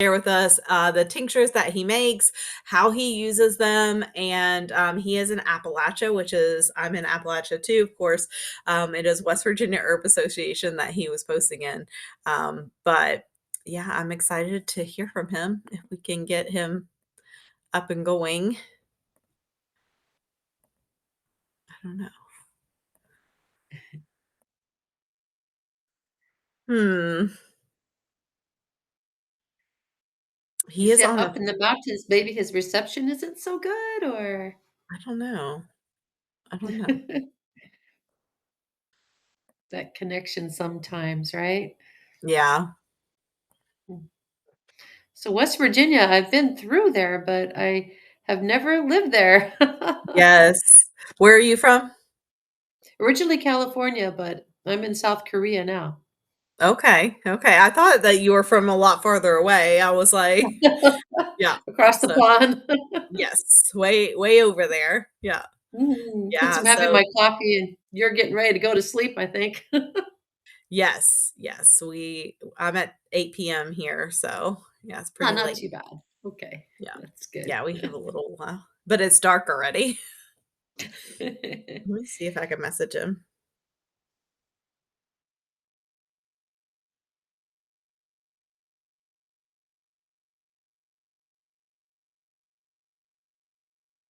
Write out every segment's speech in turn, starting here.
share with us the tinctures that he makes, how he uses them, and he is in Appalachia, which is I'm in Appalachia too, of course. It is West Virginia Herb Association that he was posting in, but yeah, I'm excited to hear from him if we can get him up and going. I don't know. Hmm. He Is is it on up the. in the mountains? Maybe his reception isn't so good, or I don't know. I don't know. that connection sometimes, right? Yeah. So West Virginia, I've been through there, but I have never lived there. Yes. Where are you from? Originally California, but I'm in South Korea now. Okay. Okay. I thought that you were from a lot farther away. I was like, yeah. Across the So pond. yes, way, way over there. Yeah. Since Yeah. I'm having So my coffee and you're getting ready to go to sleep, I think. yes, yes. I'm at 8 p.m. here. So yeah, it's Ah, pretty not late. too bad. Okay, Yeah. that's good. Yeah. We have a little, but it's dark already. Let me see if I can message him.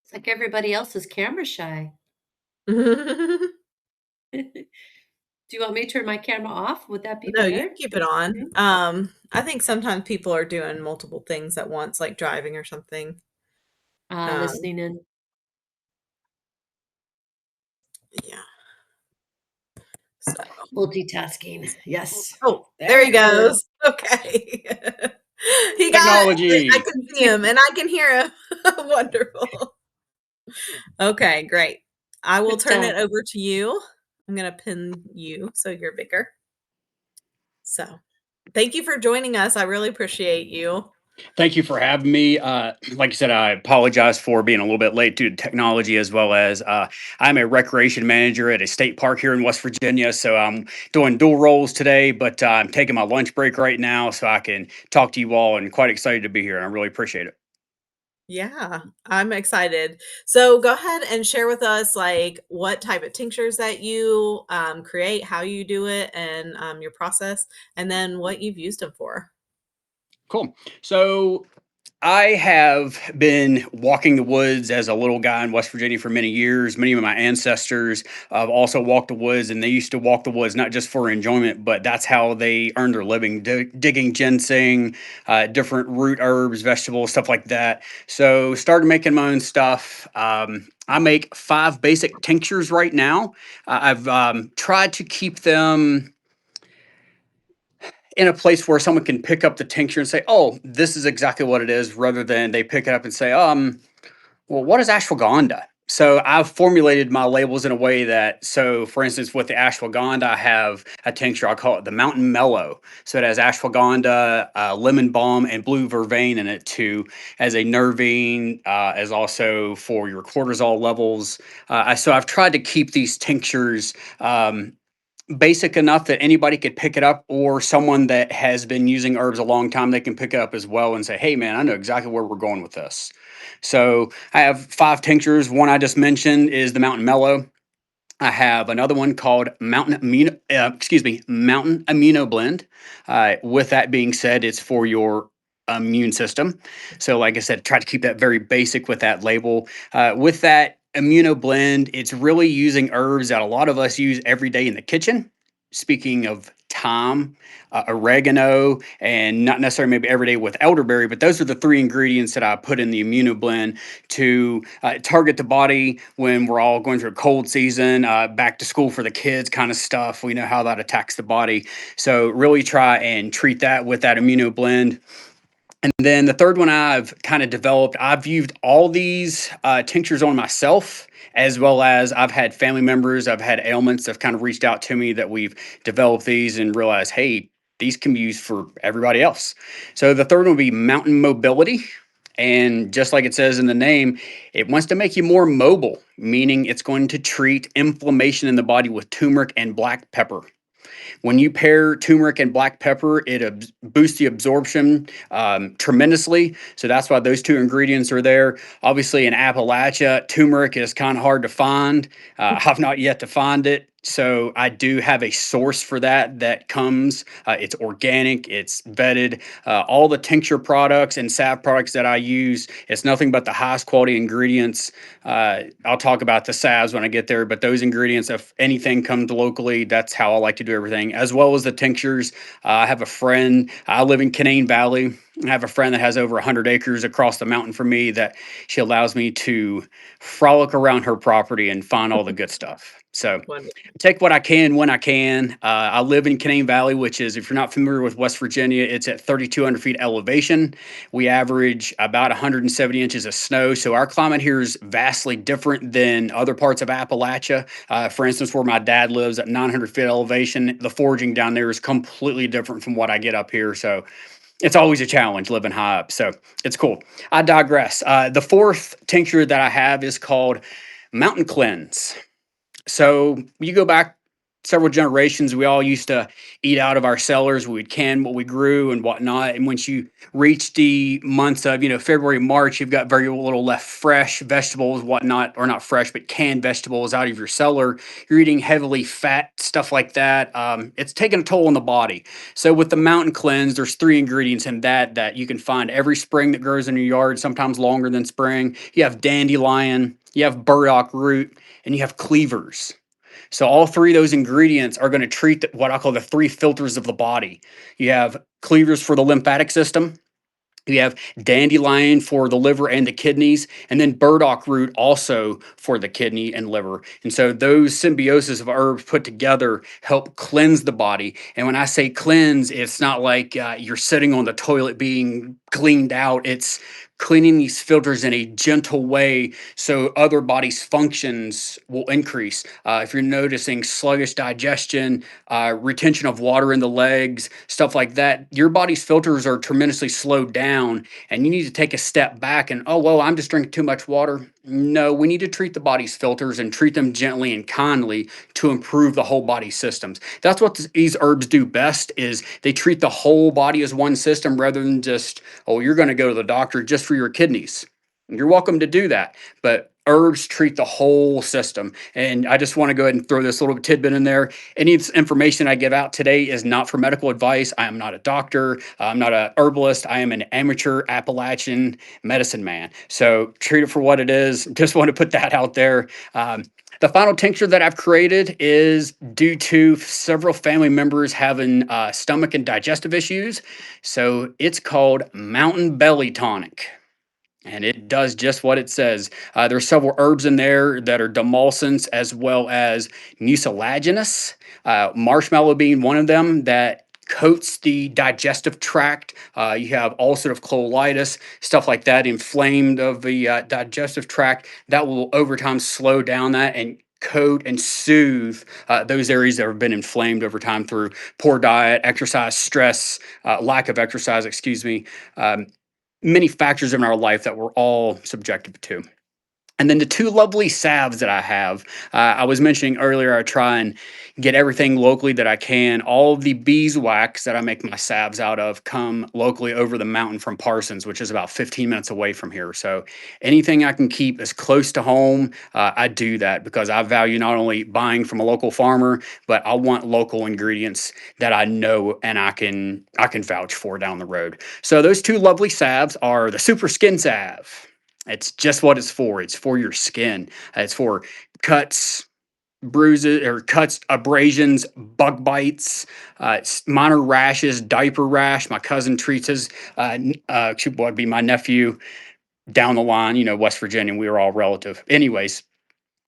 It's like everybody else is camera shy. Do you want me to turn my camera off? Would that be No, you better? can keep it on. I think sometimes people are doing multiple things at once, like driving or something. Um, Listening in. yeah. So, Multitasking. Yes. oh, there he There. goes. Okay. He got it. I Technology. can see him and I can hear him. Wonderful. Okay, great. I will Good turn job. it over to you. I'm going to pin you so you're bigger. So, thank you for joining us. I really appreciate you. Thank you for having me. Like I said, I apologize for being a little bit late due to technology, as well as I'm a recreation manager at a state park here in West Virginia. So I'm doing dual roles today, but I'm taking my lunch break right now so I can talk to you all, and quite excited to be here. And I really appreciate it. Yeah, I'm excited. So go ahead and share with us like what type of tinctures that you create, how you do it, and your process, and then what you've used them for. Cool. So I have been walking the woods as a little guy in West Virginia for many years. Many of my ancestors have also walked the woods, and they used to walk the woods not just for enjoyment, but that's how they earned their living, digging ginseng, different root herbs, vegetables, stuff like that. So started making my own stuff. I make 5 basic tinctures right now. I've tried to keep them in a place where someone can pick up the tincture and say, "Oh, this is exactly what it is," rather than they pick it up and say, well, what is ashwagandha?" So I've formulated my labels in a way that, so for instance, with the ashwagandha, I have a tincture. I call it the Mountain Mellow. So it has ashwagandha, lemon balm, and blue vervain in it too, as a nervine, as also for your cortisol levels. So I've tried to keep these tinctures basic enough that anybody could pick it up, or someone that has been using herbs a long time, they can pick it up as well and say, "Hey man, I know exactly where we're going with this." So I have 5 tinctures. One I just mentioned is the Mountain Mellow. I have another one called Mountain Amino Blend. With that being said, it's for your immune system. So, like I said, try to keep that very basic with that label. With that Immuno Blend, it's really using herbs that a lot of us use every day in the kitchen. Speaking of thyme, oregano, and not necessarily maybe every day with elderberry, but those are the 3 ingredients that I put in the Immuno Blend to target the body when we're all going through a cold season, back to school for the kids kind of stuff. We know how that attacks the body. So really try and treat that with that Immuno Blend. And then the third one I've kind of developed, I've used all these tinctures on myself, as well as I've had family members, I've had ailments that have kind of reached out to me that we've developed these and realized, hey, these can be used for everybody else. So the third one would be Mountain Mobility. And just like it says in the name, it wants to make you more mobile, meaning it's going to treat inflammation in the body with turmeric and black pepper. When you pair turmeric and black pepper, it boosts the absorption tremendously. So that's why those two ingredients are there. Obviously, in Appalachia, turmeric is kind of hard to find. I've not yet to find it. So I do have a source for that comes. It's organic, it's vetted. All the tincture products and salve products that I use, it's nothing but the highest quality ingredients. I'll talk about the salves when I get there, but those ingredients, if anything comes locally, that's how I like to do everything, as well as the tinctures. I have a friend, I live in Canaan Valley. I have a friend that has over 100 acres across the mountain from me that she allows me to frolic around her property and find all the good stuff. So Wonderful. take what I can when I can. I live in Canaan Valley, which is, if you're not familiar with West Virginia, it's at 3,200 feet elevation. We average about 170 inches of snow. So our climate here is vastly different than other parts of Appalachia. For instance, where my dad lives at 900 feet elevation, the foraging down there is completely different from what I get up here. So it's always a challenge living high up. So it's cool. I digress. The fourth tincture that I have is called Mountain Cleanse. So you go back several generations, we all used to eat out of our cellars. We'd can what we grew and whatnot. And once you reach the months of, February, March, you've got very little left fresh vegetables, whatnot, or not fresh, but canned vegetables out of your cellar. You're eating heavily fat, stuff like that. It's taking a toll on the body. So with the Mountain Cleanse, there's three ingredients in that you can find every spring that grows in your yard, sometimes longer than spring. You have dandelion, you have burdock root, and you have cleavers. So all three of those ingredients are going to treat what I call the three filters of the body. You have cleavers for the lymphatic system. You have dandelion for the liver and the kidneys, and then burdock root also for the kidney and liver. And so those symbiosis of herbs put together help cleanse the body. And when I say cleanse, it's not like you're sitting on the toilet being cleaned out. It's cleaning these filters in a gentle way so other body's functions will increase. If you're noticing sluggish digestion, retention of water in the legs, stuff like that, your body's filters are tremendously slowed down, and you need to take a step back and, oh, well, I'm just drinking too much water. No, we need to treat the body's filters and treat them gently and kindly to improve the whole body systems. That's what these herbs do best, is they treat the whole body as one system rather than just, oh, you're going to go to the doctor just for your kidneys. You're welcome to do that, but herbs treat the whole system. And I just want to go ahead and throw this little tidbit in there. Any information I give out today is not for medical advice. I am not a doctor. I'm not a herbalist. I am an amateur Appalachian medicine man. So treat it for what it is. Just want to put that out there. The final tincture that I've created is due to several family members having stomach and digestive issues. So it's called Mountain Belly Tonic. And it does just what it says. There's several herbs in there that are demulcents as well as mucilaginous. Marshmallow being one of them that coats the digestive tract. You have ulcerative colitis, stuff like that, inflamed of the digestive tract. That will over time slow down that and coat and soothe those areas that have been inflamed over time through poor diet, exercise, stress, lack of exercise, excuse me. Many factors in our life that we're all subjected to. And then the two lovely salves that I have, I was mentioning earlier, I try and get everything locally that I can. All of the beeswax that I make my salves out of come locally over the mountain from Parsons, which is about 15 minutes away from here. So anything I can keep as close to home, I do that because I value not only buying from a local farmer, but I want local ingredients that I know and I can vouch for down the road. So those two lovely salves are the Super Skin Salve. It's just what it's for. It's for your skin. It's for cuts, bruises, or cuts, abrasions, bug bites, minor rashes, diaper rash. My cousin treats his, would be my nephew down the line. West Virginia. We were all relative. Anyways,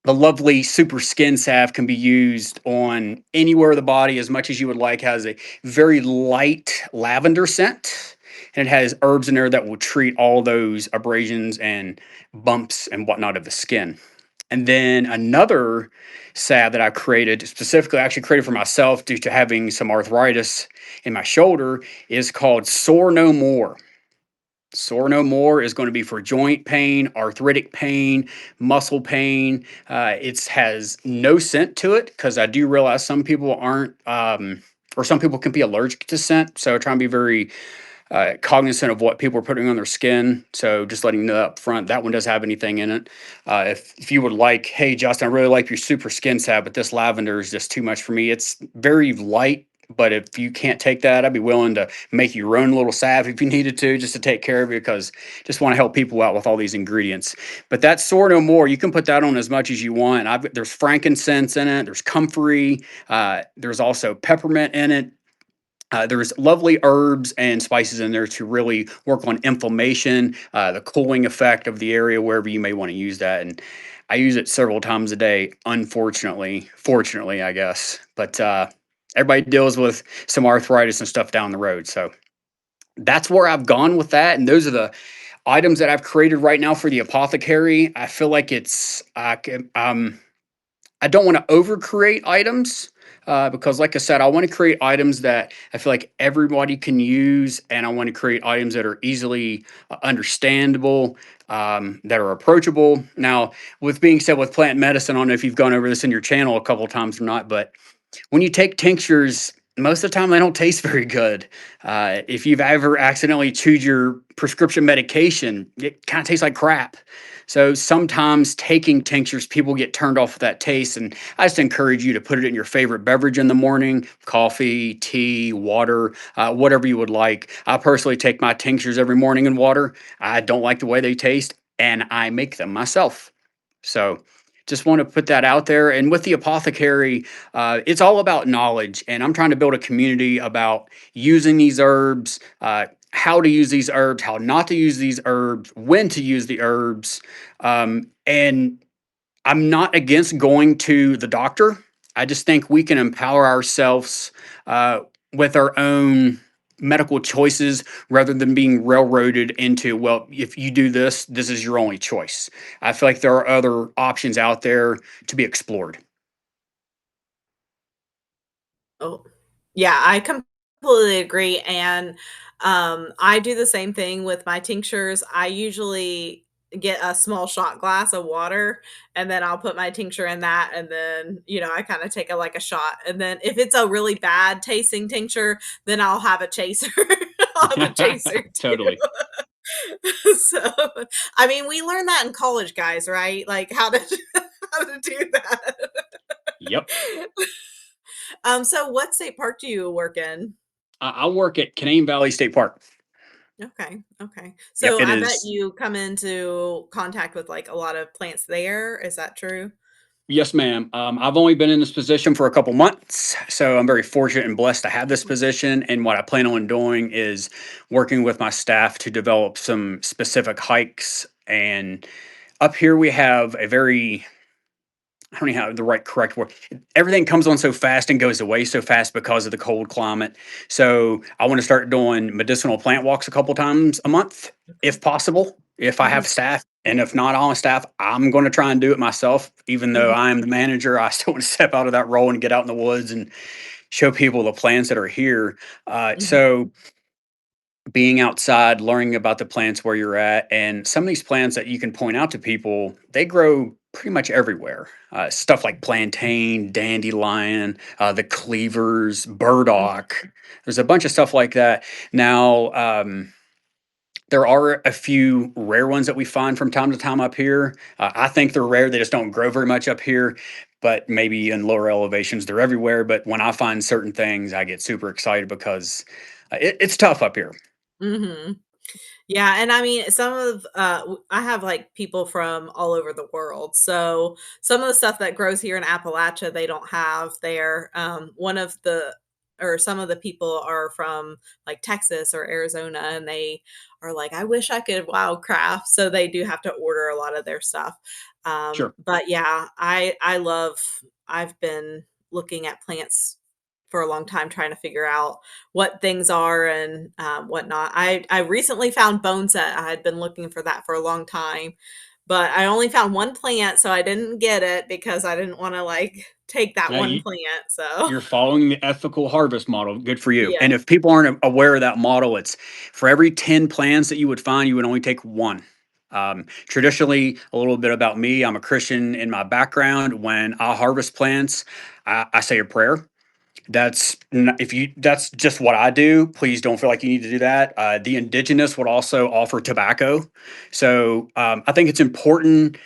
the lovely Super Skin Salve can be used on anywhere of the body as much as you would like. Has a very light lavender scent, and it has herbs in there that will treat all those abrasions and bumps and whatnot of the skin. And then another salve that I created, specifically actually created for myself due to having some arthritis in my shoulder, is called Sore No More. Sore No More is going to be for joint pain, arthritic pain, muscle pain. It has no scent to it because I do realize some people aren't or some people can be allergic to scent. So trying to be very cognizant of what people are putting on their skin. So just letting you know up front, that one does have anything in it. If you would like, hey Justin, I really like your super skin salve, but this lavender is just too much for me. It's very light, but if you can't take that, I'd be willing to make your own little salve if you needed to, just to take care of you, because just want to help people out with all these ingredients. But that's Soar No More. You can put that on as much as you want. There's frankincense in it. There's comfrey. There's also peppermint in it. There's lovely herbs and spices in there to really work on inflammation, the cooling effect of the area wherever you may want to use that. And I use it several times a day, unfortunately, fortunately, I guess. But everybody deals with some arthritis and stuff down the road. So that's where I've gone with that. And those are the items that I've created right now for the apothecary. I feel like I don't want to over create items because, like I said, I want to create items that I feel like everybody can use, and I want to create items that are easily understandable, that are approachable. Now, with being said, with plant medicine, I don't know if you've gone over this in your channel a couple of times or not, but when you take tinctures, most of the time they don't taste very good. If you've ever accidentally chewed your prescription medication, it kind of tastes like crap. So sometimes taking tinctures, people get turned off with that taste. And I just encourage you to put it in your favorite beverage in the morning: coffee, tea, water, whatever you would like. I personally take my tinctures every morning in water. I don't like the way they taste, and I make them myself. So just want to put that out there. And with the apothecary, it's all about knowledge. And I'm trying to build a community about using these herbs, how to use these herbs, how not to use these herbs, when to use the herbs. And I'm not against going to the doctor. I just think we can empower ourselves with our own medical choices rather than being railroaded into, well, if you do this, this is your only choice. I feel like there are other options out there to be explored. Oh, yeah, I completely agree, and, I do the same thing with my tinctures. I usually get a small shot glass of water, and then I'll put my tincture in that, and then, I kinda take a like, a shot, and then if it's a really bad tasting tincture, then I'll have a chaser. I'll have a chaser too. Totally. So, I mean, we learned that in college, guys, right? Like, how to how to do that. Yep. So what state park do you work in? I work at Canaan Valley State Park. Okay, okay. Yep, So it I bet is. you come into contact with, like, a lot of plants there, is that true? Yes, ma'am. I've only been in this position for a couple months, so I'm very fortunate and blessed to have this position. And what I plan on doing is working with my staff to develop some specific hikes. And up here, we have a very, I don't know how the right correct word. Everything comes on so fast and goes away so fast because of the cold climate. So I want to start doing medicinal plant walks a couple times a month, Okay. if possible. If I Mhm, have staff, and if not on staff, I'm going to try and do it myself. Even though mhm, I'm the manager, I still want to step out of that role and get out in the woods and show people the plants that are here. mhm, So being outside, learning about the plants where you're at, and some of these plants that you can point out to people, they grow pretty much everywhere. Stuff like plantain, dandelion, the cleavers, mhm, burdock. There's a bunch of stuff like that. Now, there are a few rare ones that we find from time to time up here. I think they're rare. They just don't grow very much up here, but maybe in lower elevations, they're everywhere. But when I find certain things, I get super excited because it's tough up here. mhm. Yeah, and I mean, some of I have like people from all over the world. So some of the stuff that grows here in Appalachia, they don't have there. One of the or some of the people are from like Texas or Arizona, and they are like, I wish I could wildcraft. So they do have to order a lot of their stuff. Sure. But yeah, I love. I've been looking at plants for a long time trying to figure out what things are and whatnot. I recently found bone set. I had been looking for that for a long time, but I only found one plant, so I didn't get it because I didn't want to like take that Now one plant. So you're following the ethical harvest model. Good for you. yeah. And if people aren't aware of that model, it's for every 10 plants that you would find, you would only take one. Traditionally, a little bit about me, I'm a Christian in my background. When I harvest plants, I say a prayer. That's just what I do. Please don't feel like you need to do that. The indigenous would also offer tobacco, so I think it's important.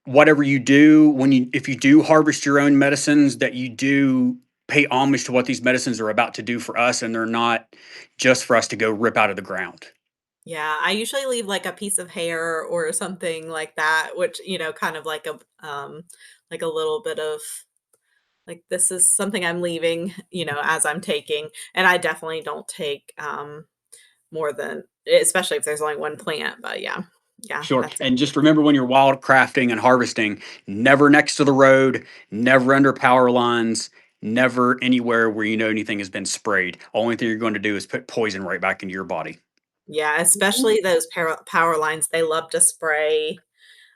Whatever you do, if you do harvest your own medicines, that you do pay homage to what these medicines are about to do for us, and they're not just for us to go rip out of the ground. Yeah, I usually leave, like, a piece of hair or something like that, which, kind of like a little bit of, like, this is something I'm leaving, as I'm taking, and I definitely don't take, more than, especially if there's only one plant, but yeah. Yeah, Sure. that's And just remember when you're wild crafting and harvesting, never next to the road, never under power lines, never anywhere where you know anything has been sprayed. Only thing you're going to do is put poison right back into your body. yeah, Mhm. especially those power lines, they love to spray,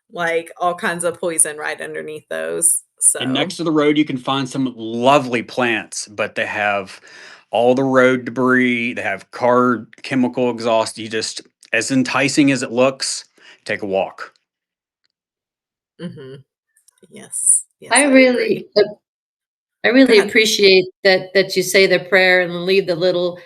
like, all kinds of poison right underneath those, And so next to the road, you can find some lovely plants, but they have all the road debris, they have car chemical exhaust. As enticing as it looks, take a walk. mhm. Yes. I Yes, I agree. really I Go really ahead. appreciate that you say the prayer and leave the little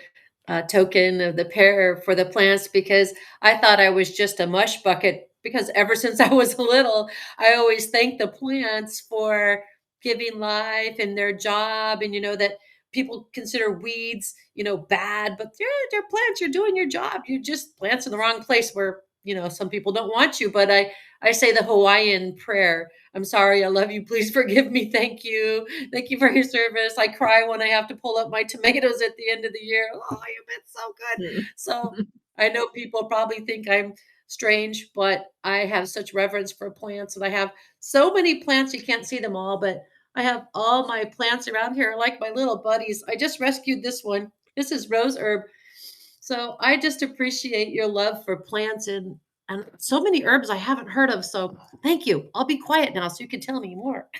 token of the prayer for the plants because I thought I was just a mush bucket because ever since I was little, I always thank the plants for giving life and their job and that people consider weeds, bad, but they're plants, you're doing your job. You just plants in the wrong place where, some people don't want you, but I say the Hawaiian prayer. I'm sorry, I love you, please forgive me, thank you. Thank you for your service. I cry when I have to pull up my tomatoes at the end of the year. Oh, you've been so good. Mm. So I know people probably think I'm strange, but I have such reverence for plants and I have so many plants. You can't see them all, but I have all my plants around here like my little buddies. I just rescued this one. This is rose herb. So I just appreciate your love for plants and so many herbs I haven't heard of. So thank you. I'll be quiet now so you can tell me more.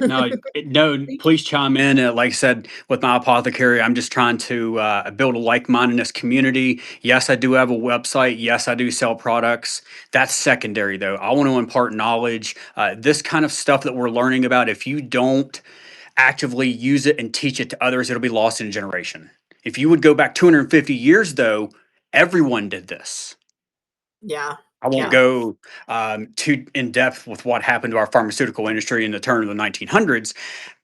No, no, Thank please chime in. Like I said, with my apothecary, I'm just trying to build a like-mindedness community. Yes, I do have a website. Yes, I do sell products. That's secondary, though. I want to impart knowledge. This kind of stuff that we're learning about, if you don't actively use it and teach it to others, it'll be lost in a generation. If you would go back 250 years, though, everyone did this. Yeah. I won't Yeah. go too in depth with what happened to our pharmaceutical industry in the turn of the 1900s,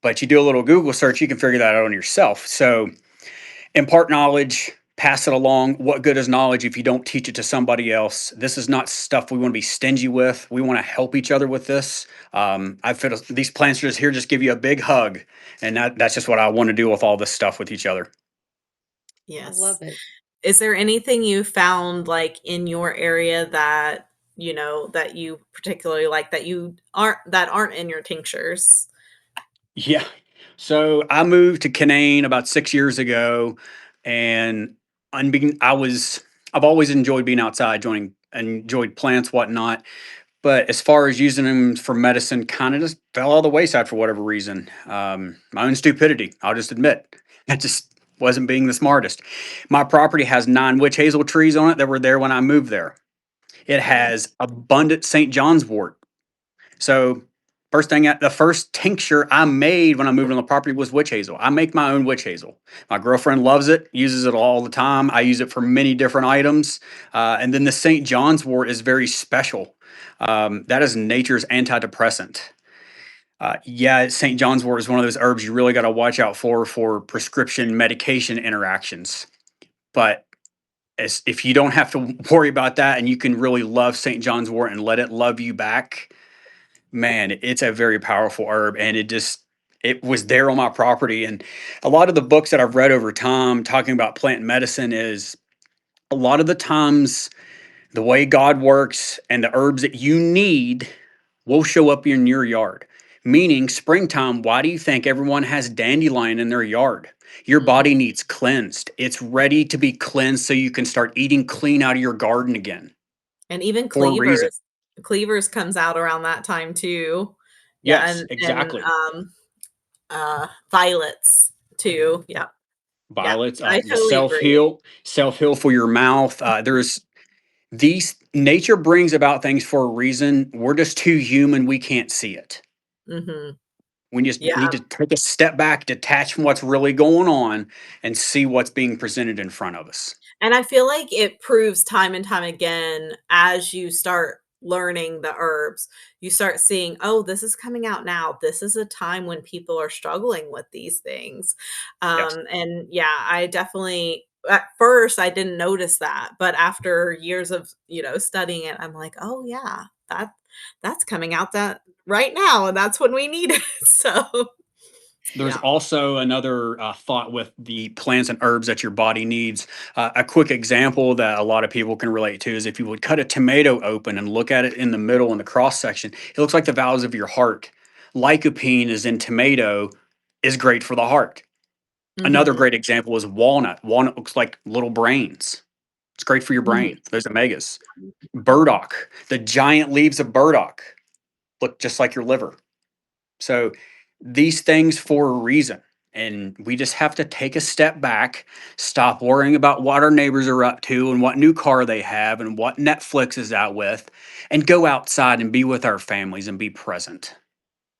but you do a little Google search, you can figure that out on yourself. So impart knowledge, pass it along. What good is knowledge if you don't teach it to somebody else? This is not stuff we want to be stingy with. We want to help each other with this. I feel these plants just here just give you a big hug, and that's just what I want to do with all this stuff with each other. I Yes. love it. Is there anything you found, like, in your area that, that you particularly like that aren't in your tinctures? Yeah. So I moved to Canaan about 6 years ago, and I've always enjoyed being outside, enjoyed plants, whatnot. But as far as using them for medicine, kind of just fell on the wayside for whatever reason. My own stupidity, I'll just admit. I just wasn't being the smartest. My property has 9 witch hazel trees on it that were there when I moved there. It Oh. has abundant St. John's wort. So the first tincture I made when I moved on the property was witch hazel. I make my own witch hazel. My girlfriend loves it, uses it all the time. I use it for many different items. And then the St. John's wort is very special. That is nature's antidepressant. Yeah, St. John's wort is one of those herbs you really got to watch out for prescription medication interactions. But if you don't have to worry about that and you can really love St. John's wort and let it love you back, man, it's a very powerful herb, and it was there on my property. And a lot of the books that I've read over time talking about plant medicine is a lot of the times the way God works and the herbs that you need will show up in your yard. Meaning, springtime, why do you think everyone has dandelion in their yard? Your body Mhm. needs cleansed. It's ready to be cleansed so you can start eating clean out of your garden again And even for a reason. cleavers comes out around that time too. Yeah, Yes, and, exactly. violets too. Yeah. Yeah, Violets, I the totally agree. self heal for your mouth. There's these nature brings about things for a reason. We're just too human. We can't see it. Mhm. We just Yeah. need to take a step back, detach from what's really going on, and see what's being presented in front of us. And I feel like it proves time and time again as you start learning the herbs, you start seeing, oh, this is coming out now. This is a time when people are struggling with these things. Yes. And yeah, I definitely at first I didn't notice that, but after years of, studying it, I'm like, oh yeah, that's coming out that right now, and that's when we need it. So There's yeah. also another thought with the plants and herbs that your body needs. A quick example that a lot of people can relate to is if you would cut a tomato open and look at it in the middle in the cross section, it looks like the valves of your heart. Lycopene is in tomato, is great for the heart. Another Hmm. great example is walnut. Walnut looks like little brains. It's great for your Hmm. brain. There's omegas. Burdock, the giant leaves of burdock look just like your liver. So these things for a reason. And we just have to take a step back, stop worrying about what our neighbors are up to and what new car they have and what Netflix is out with, and go outside and be with our families and be present.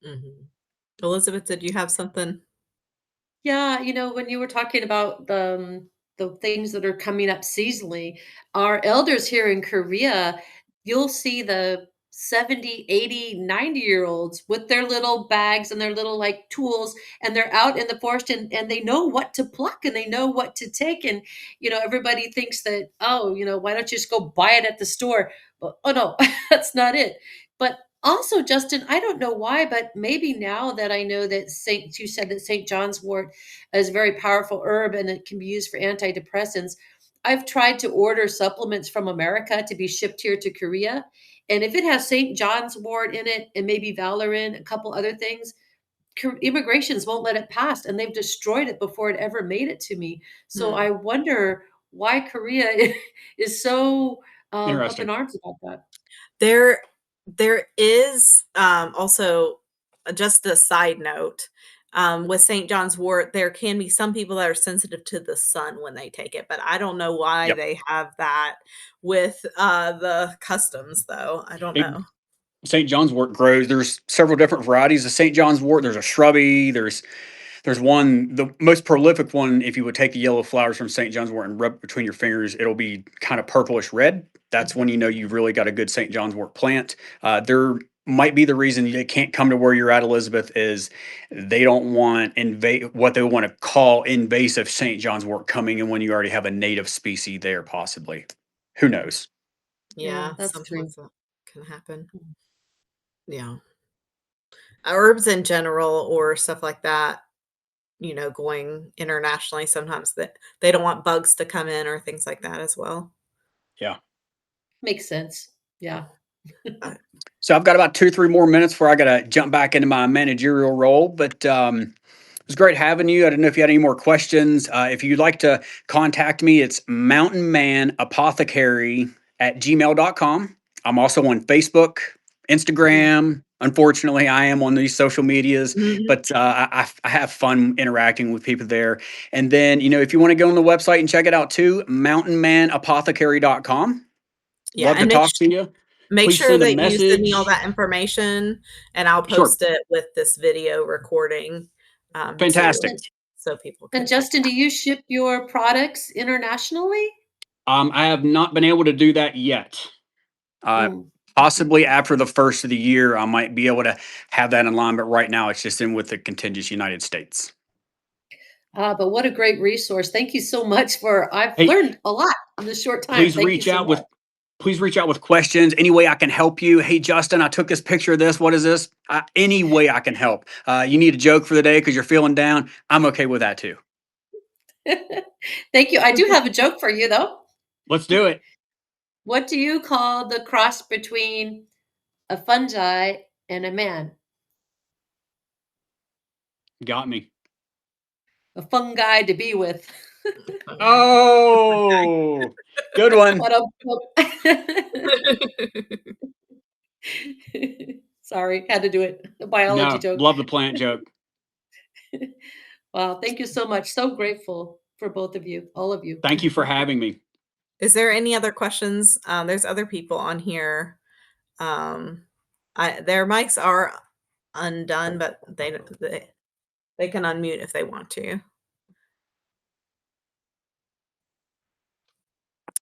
Hmm. Elizabeth, did you have something? Yeah, when you were talking about the things that are coming up seasonally, our elders here in Korea, you'll see the 70, 80, 90-year-olds with their little bags and their little like tools, and they're out in the forest, and they know what to pluck and they know what to take. And everybody thinks that, oh, why don't you just go buy it at the store? But oh no, that's not it. But also, Justin, I don't know why, but maybe now that I know that you said that St. John's wort is a very powerful herb and it can be used for antidepressants. I've tried to order supplements from America to be shipped here to Korea. And if it has St. John's wort in it and maybe Valerian, a couple other things, immigrations won't let it pass. And they've destroyed it before it ever made it to me. So Hmm. I wonder why Korea is so up in Interesting. arms about that. There there is, also just a side note, with St. John's wort, there can be some people that are sensitive to the sun when they take it, but I don't know why Yep. they have that with, the customs, though. I don't It, know. St. John's wort grows. There's several different varieties of St. John's wort. There's a shrubby. There's one, the most prolific one. If you would take the yellow flowers from St. John's wort and rub between your fingers, it'll be kind of purplish red. That's when you know you've really got a good St. John's wort plant. There might be the reason they can't come to where you're at, Elizabeth, is they don't want what they want to call invasive St. John's wort coming in when you already have a native species there, possibly. Who knows? Yeah, Yeah, that's true. sometimes that can happen. Yeah. Herbs in general or stuff like that, going internationally, sometimes that they don't want bugs to come in or things like that as well. Yeah. Makes sense. Yeah. Uh, So I've got about 2, 3 more minutes before I got to jump back into my managerial role, but it was great having you. I don't know if you had any more questions. If you'd like to contact me, it's Mountain Man Apothecary at gmail.com. I'm also on Facebook, Instagram. Unfortunately, I am on these social medias, mhm. but I have fun interacting with people there. And then, if you want to go on the website and check it out too, mountainmanapothecary.com. Yeah, Love to and talk to you. make Please sure send a that you send me all message. that information, and I'll Sure. post it with this video recording, too, Fantastic. And, so people and can check it Justin, do you ship your products internationally? I have not been able to do that yet. Uh, Mm. Possibly after the first of the year, I might be able to have that in line, but right now it's just in with the contiguous United States. But what a great resource. Thank you so much I've Hey, learned a lot in this short time. please Thank you reach so out with much. please reach out with questions. Any way I can help you. Hey, Justin, I took this picture of this. What is this? Any way I can help. You need a joke for the day because you're feeling down. I'm okay with that too. Thank you. I do have a joke for you though. Let's do it. What do you call the cross between a fungi and a man? Got me. A fungi to be with. Oh, good one. What a Sorry, had to do it. A biology No, joke. love the plant joke. Wow, thank you so much. So grateful for both of you, all of you. Thank you for having me. Is there any other questions? There's other people on here. Um, their mics are undone, but they can unmute if they want to.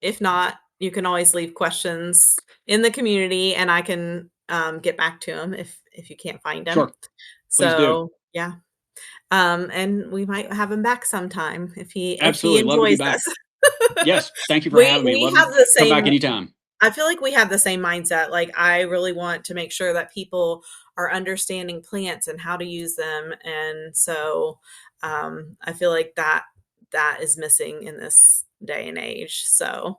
If not, you can always leave questions in the community, and I can get back to them if you can't find them. Sure. Please do. So yeah, and we might have him back sometime if he Absolutely. Love to be enjoys back. this. Yes. Thank you for we having me. we Love to have the come back same. anytime. I feel like we have the same mindset. Like, I really want to make sure that people are understanding plants and how to use them. And so I feel like that is missing in this day and age. So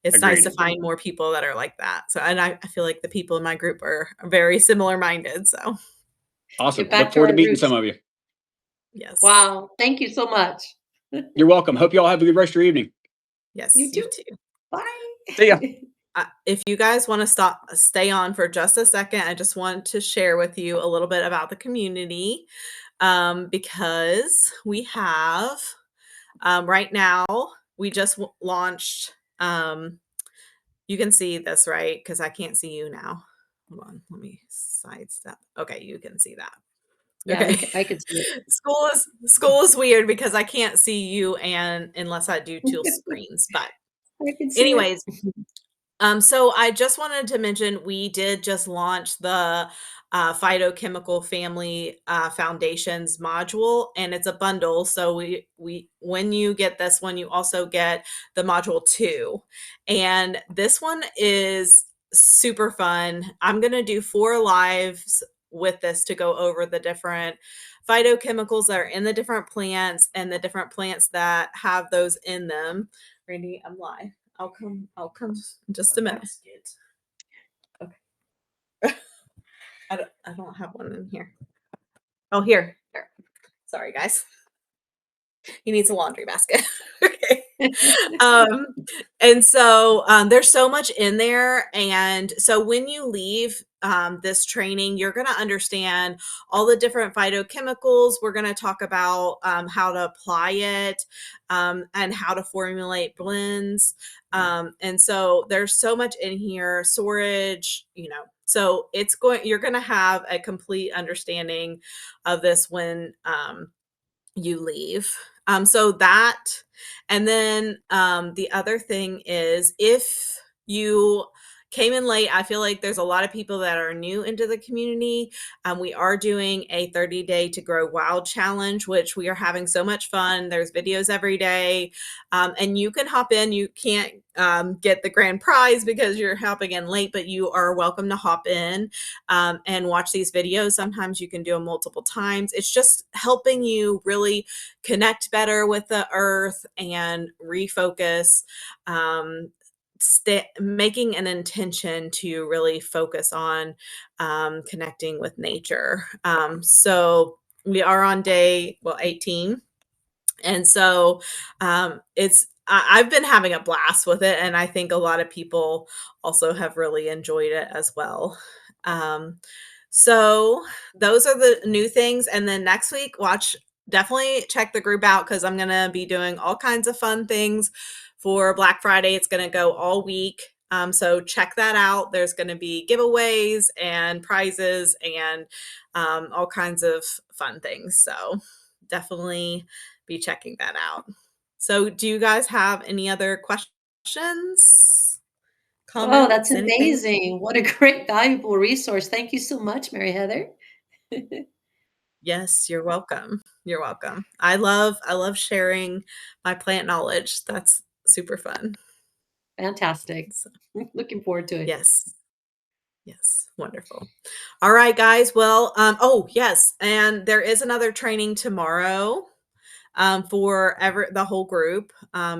it's nice to Agreed. find more people that are like that. So, and I feel like the people in my group are very similar minded. So Awesome. Get Look back to forward to our meeting roots. some of you. yes, Wow. Thank you so much. You're welcome. Hope you all have a good rest of your evening. You yes, you too. too. See ya. Bye. If you guys want to stay on for just a second, I just want to share with you a little bit about the community, because we have right now we just launched. You can see this, right? Because I can't see you now. Hold on, let me sidestep. Okay, you can see that. Yeah, Okay. I could see School is weird because I can't see you and unless I do two it. screens. But I can see it. anyways, so I just wanted to mention we did just launch the phytochemical family foundations module, and it's a bundle. So we when you get this one, you also get the module 2, and this one is super fun. I'm gonna do 4 lives with this to go over the different phytochemicals that are in the different plants and the different plants that have those in them. Randy, I'm live. I'll come in just a minute. Okay. I don't have one in here. Oh, here. Here. Sorry, guys. He needs a laundry basket. Okay. Um, and so there's so much in there. And so when you leave this training, you're going to understand all the different phytochemicals. We're going to talk about how to apply it and how to formulate blends. And so there's so much in here, storage, so you're going to have a complete understanding of this when you leave. So that, and then the other thing is if you came in late, I feel like there's a lot of people that are new into the community. We are doing a 30-day to grow wild challenge, which we are having so much fun. There's videos every day, and you can hop in. You can't get the grand prize because you're hopping in late, but you are welcome to hop in and watch these videos. Sometimes you can do them multiple times. It's just helping you really connect better with the earth and refocus, making an intention to really focus on connecting with nature. So we are on day 18, and so I've been having a blast with it, and I think a lot of people also have really enjoyed it as well. Um, so those are the new things. And then next week, definitely check the group out because I'm going to be doing all kinds of fun things for Black Friday. It's going to go all week. So check that out. There's going to be giveaways and prizes and all kinds of fun things. So definitely be checking that out. So do you guys have any other questions, Oh, that's comments, anything? amazing. What a great, valuable resource. Thank you so much, Mary Heather. Yes, you're welcome. You're welcome. I love sharing my plant knowledge. That's super fun. Fantastic. So, Looking forward to it. yes. Yes, wonderful. All right, guys. Well, oh yes, and there is another training tomorrow for the whole group.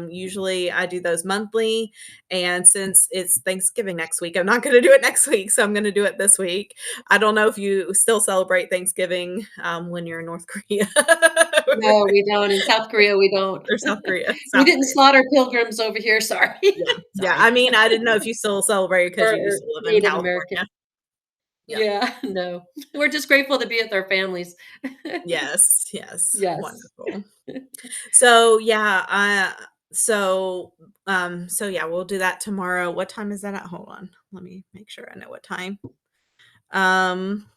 Usually I do those monthly. And since it's Thanksgiving next week, I'm not going to do it next week. So I'm going to do it this week. I don't know if you still celebrate Thanksgiving when you're in North Korea No, we don't. In South Korea, we don't. or South Korea. We South didn't Korea. slaughter pilgrims over here. Sorry. Yeah. Yeah. Sorry. I mean, I didn't know if you still celebrate because you Or used to live in Native American. California. Yeah. Yeah, no. We're just grateful to be with our families. Yes. Yes. Yes. Wonderful. So yeah, so yeah, we'll do that tomorrow. What time is that at? Hold on. Let me make sure I know what time. Um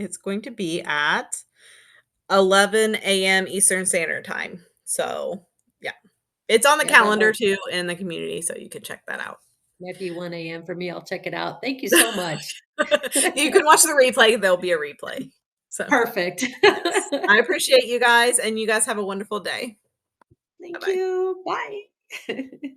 It's going to be at 11 a.m. Eastern Standard Time. So, yeah. It's on the Yeah, that calendar might too in the community, so you can check that out. be 1 AM for me. I'll check it out. Thank you so much. You can watch the replay, there'll be a replay. So, Perfect. yes. I appreciate you guys, and you guys have a wonderful day. Thank Bye-bye. you. Bye.